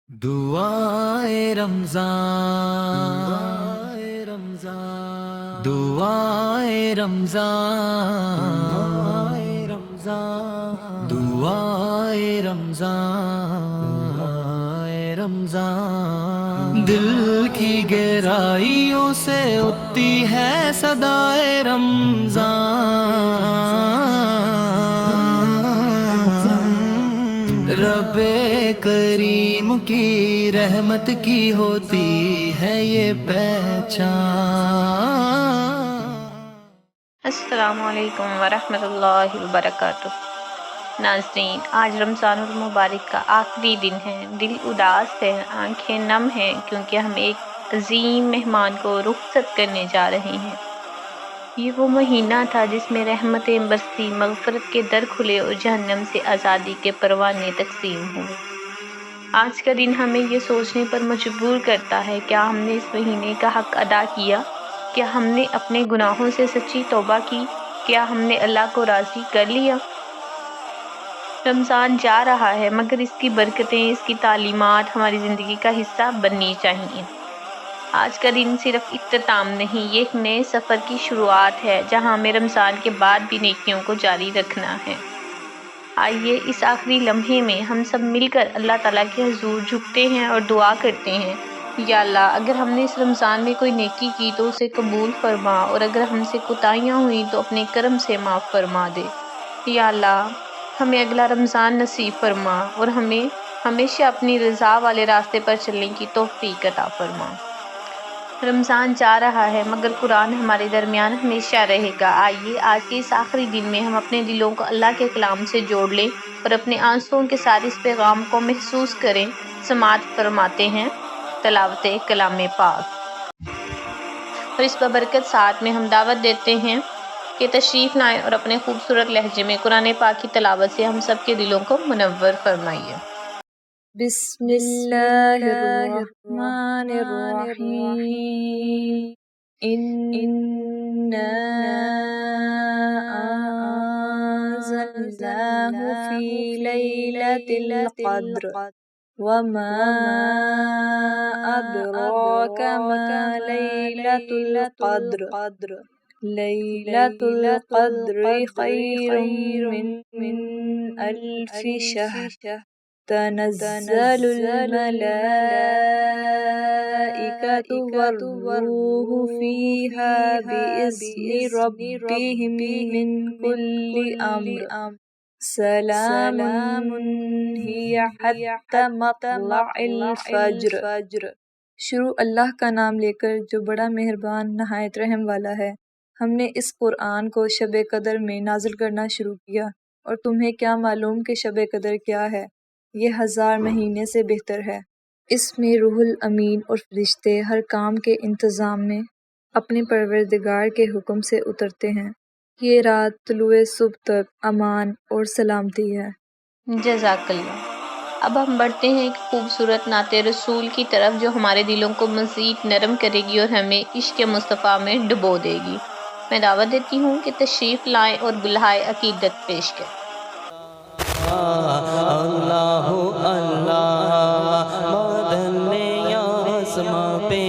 دعائے رمضان، دعائے رمضان، دعائے رمضان، دل کی گہرائیوں سے اٹھتی ہے صدائے رمضان، رب کریم کی رحمت کی ہوتی ہے یہ پہچان۔ السلام علیکم ورحمۃ اللہ وبرکاتہ۔ ناظرین، آج رمضان المبارک کا آخری دن ہے۔ دل اداس ہے، آنکھیں نم ہیں، کیونکہ ہم ایک عظیم مہمان کو رخصت کرنے جا رہے ہیں۔ یہ وہ مہینہ تھا جس میں رحمتیں برسی، مغفرت کے در کھلے اور جہنم سے آزادی کے پروانے تقسیم ہوئے۔ آج کا دن ہمیں یہ سوچنے پر مجبور کرتا ہے، کیا ہم نے اس مہینے کا حق ادا کیا؟ کیا ہم نے اپنے گناہوں سے سچی توبہ کی؟ کیا ہم نے اللہ کو راضی کر لیا؟ رمضان جا رہا ہے، مگر اس کی برکتیں، اس کی تعلیمات ہماری زندگی کا حصہ بننی چاہیے۔ آج کا دن صرف اختتام نہیں، یہ ایک نئے سفر کی شروعات ہے، جہاں ہمیں رمضان کے بعد بھی نیکیوں کو جاری رکھنا ہے۔ آئیے اس آخری لمحے میں ہم سب مل کر اللہ تعالیٰ کے حضور جھکتے ہیں اور دعا کرتے ہیں، یا اللہ، اگر ہم نے اس رمضان میں کوئی نیکی کی تو اسے قبول فرما، اور اگر ہم سے کوتاہیاں ہوئیں تو اپنے کرم سے معاف فرما دے۔ یا اللہ، ہمیں اگلا رمضان نصیب فرما اور ہمیں ہمیشہ اپنی رضا والے راستے پر چلنے کی توفیق عطا فرما۔ رمضان جا رہا ہے، مگر قرآن ہمارے درمیان ہمیشہ رہے گا۔ آئیے آج کے اس آخری دن میں ہم اپنے دلوں کو اللہ کے کلام سے جوڑ لیں اور اپنے آنسوؤں کے ساتھ اس پیغام کو محسوس کریں۔ سماعت فرماتے ہیں تلاوت کلام پاک، اور اس بابرکت ساتھ میں ہم دعوت دیتے ہیں کہ تشریف لائیں اور اپنے خوبصورت لہجے میں قرآن پاک کی تلاوت سے ہم سب کے دلوں کو منور فرمائیے۔ بسم اللہ الرحمن الرحیم انا انزلناه فی لیلۃ القدر وما ادراک ما لیلۃ القدر لیلۃ القدر خیر من الف شہر تنزل الملائکۃ والروح فیہا بإذن ربہم من کل امر سلام ہی حتی مطلع الفجر۔ شروع اللہ کا نام لے کر جو بڑا مہربان نہایت رحم والا ہے۔ ہم نے اس قرآن کو شب قدر میں نازل کرنا شروع کیا، اور تمہیں کیا معلوم کہ شب قدر کیا ہے؟ یہ 1000 مہینے سے بہتر ہے۔ اس میں روح الامین اور فرشتے ہر کام کے انتظام میں اپنے پروردگار کے حکم سے اترتے ہیں۔ یہ رات طلوع صبح تک امان اور سلامتی ہے۔ جزاک اللہ۔ اب ہم بڑھتے ہیں ایک خوبصورت نعت رسول کی طرف، جو ہمارے دلوں کو مزید نرم کرے گی اور ہمیں عشق مصطفیٰ میں ڈبو دے گی۔ میں دعوت دیتی ہوں کہ تشریف لائیں اور بلہائے عقیدت پیش کریں۔ اللہ اللہ بادل نے آسماں پہ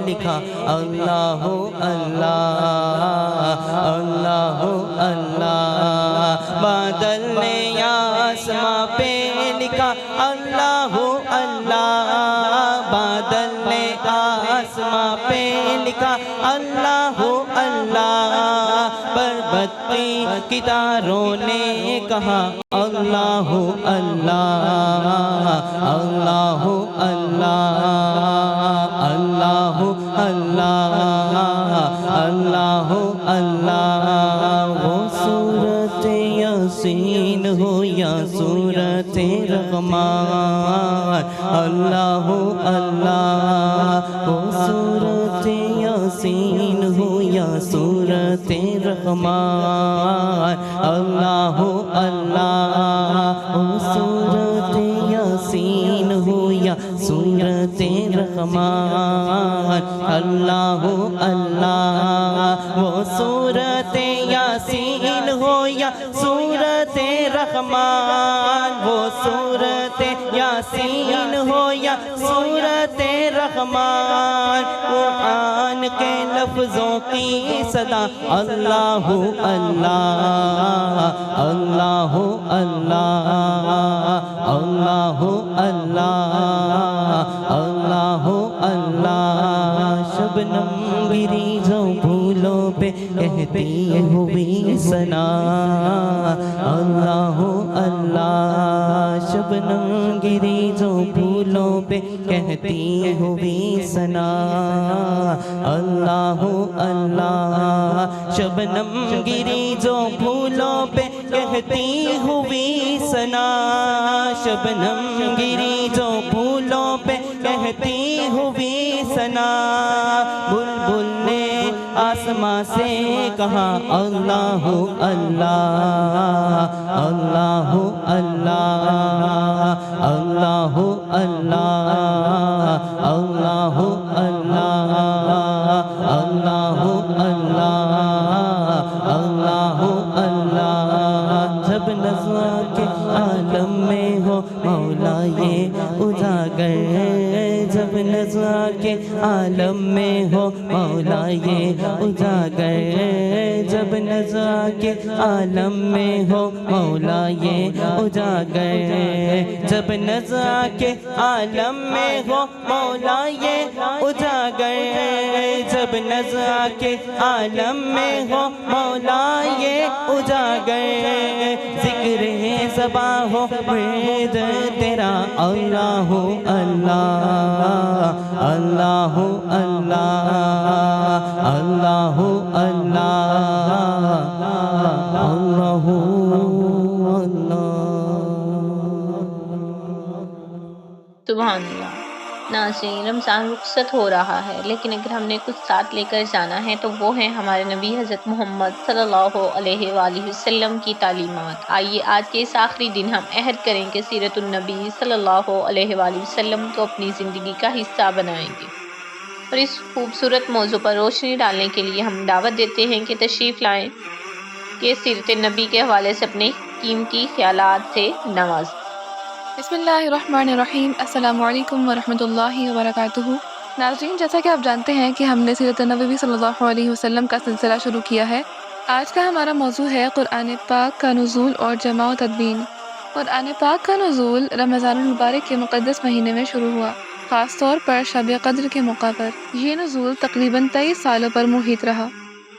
لکھا، اللہ اللہ اللہ اللہ بادل نے آسماں پہ لکھا، اللہ اللہ بادل نے آسماں پہ لکھا، اللہ اللہ بربتی کی تاروں نے کہا، اللہ اللہ اللہ اللہ اللہ اللہ اللہ اللہ۔ وہ سورت یاسین ہو یا سورت رحمان، اللہ اللہ وہ سورت یاسین ہو یا سورت رحمان، اللہ اللہ وہ سورت یاسین ہو یا سورت رحمان، اللہ اللہ وہ سورت یاسین ہو یا سورت رحمان، وہ سورت یاسین ہو یا سورت رحمان، قرآن کے لفظوں کی صدا اللہ اللہ اللہ اللہ اللہ اللہ اللہ اللہ، شبنم گری جو پھولوں پہ کہتی ہوئی ثنا اللہ اللہ، شبنم گری جو پھولوں پہ کہتی ہوئی ثنا اللہ اللہ، شبنم گری جو پھولوں پہ کہتی ہوئی ثنا، شبنم گری جو پھولوں پہ کہتی ہوئی ثنا، بلبل نے آسماں سے کہا اللہ اللہ اللہ اللہ اللہ اللہ اللہ اللہ اللہ اللہ اللہ، جب نظر کے عالم میں ہو مولا یہ اجاگر، جب نظر کے عالم میں ہو مولا یہ اجاگر، جب نظر کے عالم میں ہو مولا یہ اجاگر، جب نظر کے عالم میں ہو مولا یہ اجاگر، جب نظر کے عالم میں ہو مولا یہ اجاگر، ذکر زباں ہو ورد تیرا اللہ اللہ اللہ اللہ اللہ اللہ سبحان اللہ۔ ناظرین، رمضان رخصت ہو رہا ہے، لیکن اگر ہم نے کچھ ساتھ لے کر جانا ہے تو وہ ہیں ہمارے نبی حضرت محمد صلی اللہ علیہ وآلہ وسلم کی تعلیمات۔ آئیے آج کے اس آخری دن ہم عہد کریں کہ سیرت النبی صلی اللہ علیہ وآلہ وسلم کو اپنی زندگی کا حصہ بنائیں گے، اور اس خوبصورت موضوع پر روشنی ڈالنے کے لیے ہم دعوت دیتے ہیں کہ تشریف لائیں کہ سیرت نبی کے حوالے سے اپنے قیمتی خیالات سے نوازیں۔ بسم اللہ الرحمن الرحیم، السلام علیکم ورحمۃ اللہ وبرکاتہ۔ ناظرین، جیسا کہ آپ جانتے ہیں کہ ہم نے سیرت نبوی صلی اللہ علیہ وسلم کا سلسلہ شروع کیا ہے۔ آج کا ہمارا موضوع ہے قرآن پاک کا نزول اور جمع و تدوین۔ قرآن پاک کا نزول رمضان المبارک کے مقدس مہینے میں شروع ہوا، خاص طور پر شب قدر کے موقع پر۔ یہ نزول تقریباً 23 سالوں پر محیط رہا،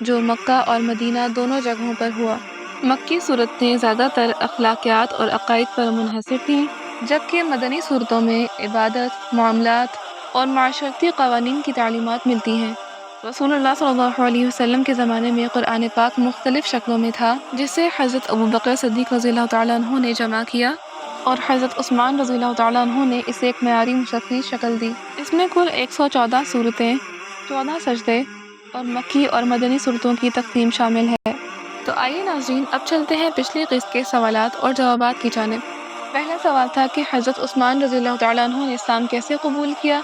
جو مکہ اور مدینہ دونوں جگہوں پر ہوا۔ مکی صورتیں زیادہ تر اخلاقیات اور عقائد پر منحصر تھیں، جبکہ مدنی صورتوں میں عبادت، معاملات اور معاشرتی قوانین کی تعلیمات ملتی ہیں۔ رسول اللہ صلی اللہ علیہ وسلم کے زمانے میں قرآن پاک مختلف شکلوں میں تھا، جسے حضرت ابوبکر صدیق رضی اللہ تعالیٰ عنہ نے جمع کیا، اور حضرت عثمان رضی اللہ تعالیٰ عنہ نے اسے ایک معیاری مشخص شکل دی۔ اس میں کل 114 صورتیں، 14 سجدے اور مکی اور مدنی صورتوں کی تقسیم شامل ہے۔ تو آئیے ناظرین، اب چلتے ہیں پچھلی قسط کے سوالات اور جوابات کی جانب۔ پہلا سوال تھا کہ حضرت عثمان رضی اللہ تعالیٰ عنہ نے اسلام کیسے قبول کیا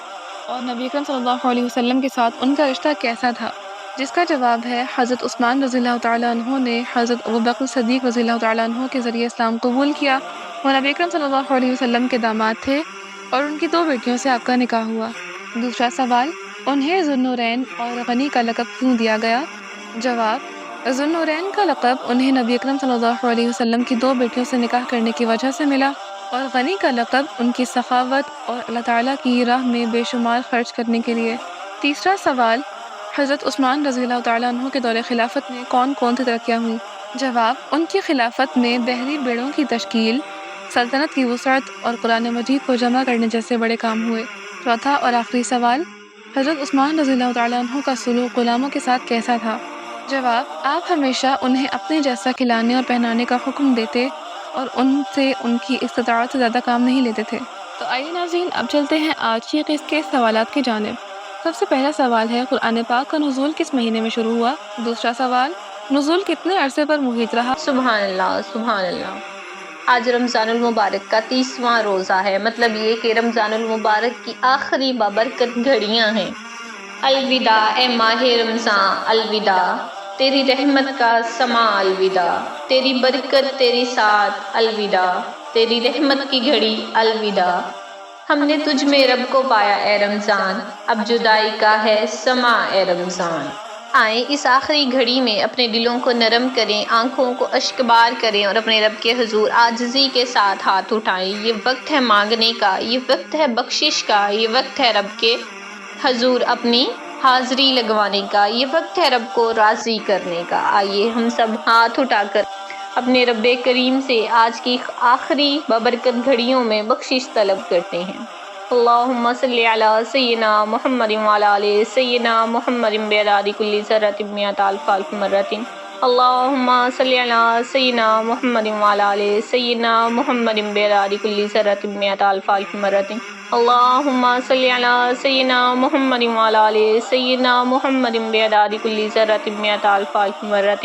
اور نبی اکرم صلی اللہ علیہ وسلم کے ساتھ ان کا رشتہ کیسا تھا، جس کا جواب ہے حضرت عثمان رضی اللہ تعالیٰ عنہ نے حضرت ابوبکر صدیق رضی اللہ تعالیٰ عنہ کے ذریعے اسلام قبول کیا۔ وہ نبی اکرم صلی اللہ علیہ وسلم کے داماد تھے اور ان کی 2 بیٹیوں سے آپ کا نکاح ہوا۔ دوسرا سوال، انہیں ذوالنورین اور غنی کا لقب کیوں دیا گیا؟ جواب، ذوالنورین کا لقب انہیں نبی اکرم صلی اللہ علیہ وسلم کی 2 بیٹیوں سے نکاح کرنے کی وجہ سے ملا، اور غنی کا لقب ان کی سخاوت اور اللہ تعالیٰ کی راہ میں بے شمار خرچ کرنے کے لیے۔ تیسرا سوال، حضرت عثمان رضی اللہ تعالیٰ عنہ کے دور خلافت میں کون کون سی ترقیاں ہوئیں؟ جواب، ان کی خلافت میں بحری بیڑوں کی تشکیل، سلطنت کی وسعت اور قرآن مجید کو جمع کرنے جیسے بڑے کام ہوئے۔ چوتھا اور آخری سوال، حضرت عثمان رضی اللہ تعالیٰ عنہ کا سلوک غلاموں کے ساتھ کیسا تھا؟ جواب، آپ ہمیشہ انہیں اپنے جیسا کھلانے اور پہنانے کا حکم دیتے اور ان سے ان کی استطاعت سے زیادہ کام نہیں لیتے تھے۔ تو آئیے ناظرین، اب چلتے ہیں آج کی قسط کے سوالات کی جانب۔ سب سے پہلا سوال ہے قرآن پاک کا نزول کس مہینے میں شروع ہوا؟ دوسرا سوال، نزول کتنے عرصے پر محیط رہا؟ سبحان اللہ، سبحان اللہ۔ آج رمضان المبارک کا 30واں روزہ ہے، مطلب یہ کہ رمضان المبارک کی آخری بابرکت گھڑیاں ہیں۔ الوداع اے ماہ رمضان، الوداع۔ تیری رحمت کا سما الوداع، تیری برکت تیری ساتھ الوداع، تیری رحمت کی گھڑی الوداع۔ ہم نے تجھ میں رب کو پایا اے رمضان، اب جدائی کا ہے سما اے رمضان۔ آئیں اس آخری گھڑی میں اپنے دلوں کو نرم کریں، آنکھوں کو اشکبار کریں اور اپنے رب کے حضور عاجزی کے ساتھ ہاتھ اٹھائیں۔ یہ وقت ہے مانگنے کا، یہ وقت ہے بخشش کا، یہ وقت ہے رب کے حضور اپنی حاضری لگوانے کا، یہ وقت ہے رب کو راضی کرنے کا۔ آئیے ہم سب ہاتھ اٹھا کر اپنے رب کریم سے آج کی آخری بابرکت گھڑیوں میں بخشش طلب کرتے ہیں۔ اللہم صلی علی سیدنا محمد وعلی آل سیدنا محمد بعدد کل ذرۃ مئۃ الف مرۃ۔ اللہم صلی علی سیدنا محمد وعلی آل سیدنا محمد بعدد کل ذرۃ مئۃ الف مرۃ۔ اللہم صلی علی سیدنا محمد وعلی آل سیدنا محمد بعدد کل ذرۃ مئۃ الف مرۃ۔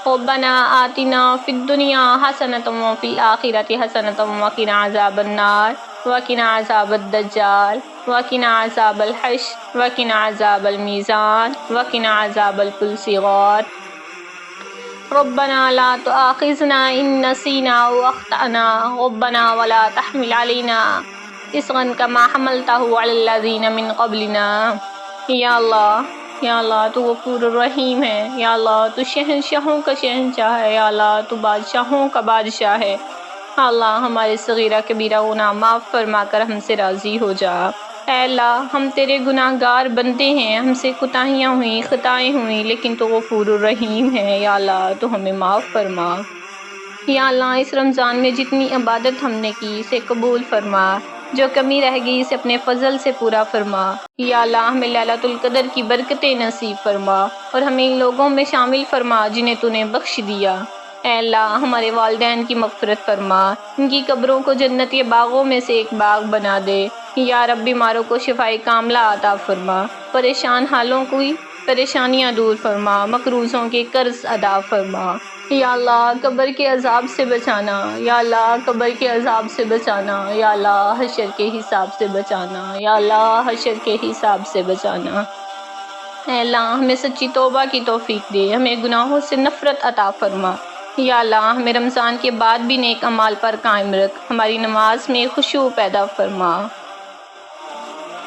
ربنا آتنا فی الدنیا حسنۃ وفی الآخرۃ حسنۃ وقنا عذاب النار وقنا عذاب الدجال وقنا عذاب الحشر وقنا عذاب المیزان وقنا عذاب الفلسغات۔ ربنا لا تؤاخذنا ان نسینا او اخطأنا ربنا ولا تحمل علینا اصرا کما حملته علی الذین من قبلنا۔ یا اللہ تو غفور الرحیم ہے، یا اللہ تو شہنشاہوں کا شہنشاہ ہے، یا اللہ تو بادشاہوں کا بادشاہ ہے۔ اللہ ہمارے صغیرہ کبیرہ گناہ معاف فرما کر ہم سے راضی ہو جا۔ اے اللہ ہم تیرے گناہ گار بندے ہیں، ہم سے کوتاہیاں ہوئیں، خطائیں ہوئیں، لیکن تو غفور الرحیم ہے، یا اللہ تو ہمیں معاف فرما۔ یا اللہ اس رمضان میں جتنی عبادت ہم نے کی اسے قبول فرما، جو کمی رہ گئی اسے اپنے فضل سے پورا فرما۔ یا اللہ ہمیں لیلۃ القدر کی برکتیں نصیب فرما اور ہمیں ان لوگوں میں شامل فرما جنہیں تو نے بخش دیا۔ اے اللہ ہمارے والدین کی مغفرت فرما، ان کی قبروں کو جنتی باغوں میں سے ایک باغ بنا دے۔ یا رب بیماروں کو شفائے کاملہ عطا فرما، پریشان حالوں کی پریشانیاں دور فرما، مقروضوں کے قرض ادا فرما۔ یا اللہ قبر کے عذاب سے بچانا، یا اللہ قبر کے عذاب سے بچانا، یا اللہ حشر کے حساب سے بچانا، یا اللہ حشر کے حساب سے بچانا۔ اے اللہ ہمیں سچی توبہ کی توفیق دے، ہمیں گناہوں سے نفرت عطا فرما۔ یا اللہ ہمیں رمضان کے بعد بھی نیک اعمال پر قائم رکھ، ہماری نماز میں خشوع پیدا فرما،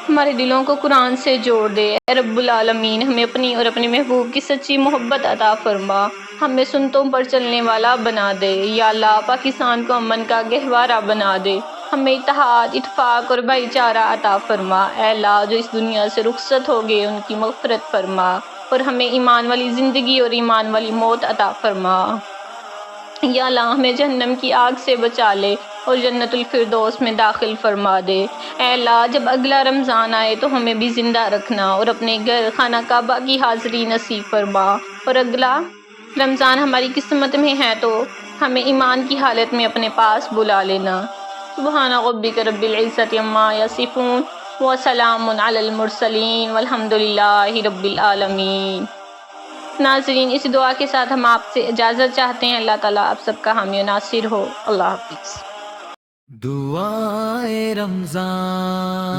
ہمارے دلوں کو قرآن سے جوڑ دے۔ اے رب العالمین ہمیں اپنی اور اپنے محبوب کی سچی محبت عطا فرما، ہمیں سنتوں پر چلنے والا بنا دے۔ یا اللہ پاکستان کو امن کا گہوارہ بنا دے، ہمیں اتحاد، اتفاق اور بھائی چارہ عطا فرما۔ اے اللہ جو اس دنیا سے رخصت ہو گئے ان کی مغفرت فرما اور ہمیں ایمان والی زندگی اور ایمان والی موت عطا فرما۔ یا اللہ ہمیں جہنم کی آگ سے بچا لے اور جنت الفردوس میں داخل فرما دے۔ اے اللہ جب اگلا رمضان آئے تو ہمیں بھی زندہ رکھنا اور اپنے گھر خانہ کعبہ کی حاضری نصیب فرما، اور اگلا رمضان ہماری قسمت میں ہے تو ہمیں ایمان کی حالت میں اپنے پاس بلا لینا۔ سبحان ربک رب العزت عما یصفون وسلام علی المرسلین والحمد للہ رب العالمین۔ ناظرین اس دعا کے ساتھ ہم آپ سے اجازت چاہتے ہیں، اللہ تعالیٰ آپ سب کا حامی و ناصر ہو۔ اللہ حافظ۔ دعائے رمضان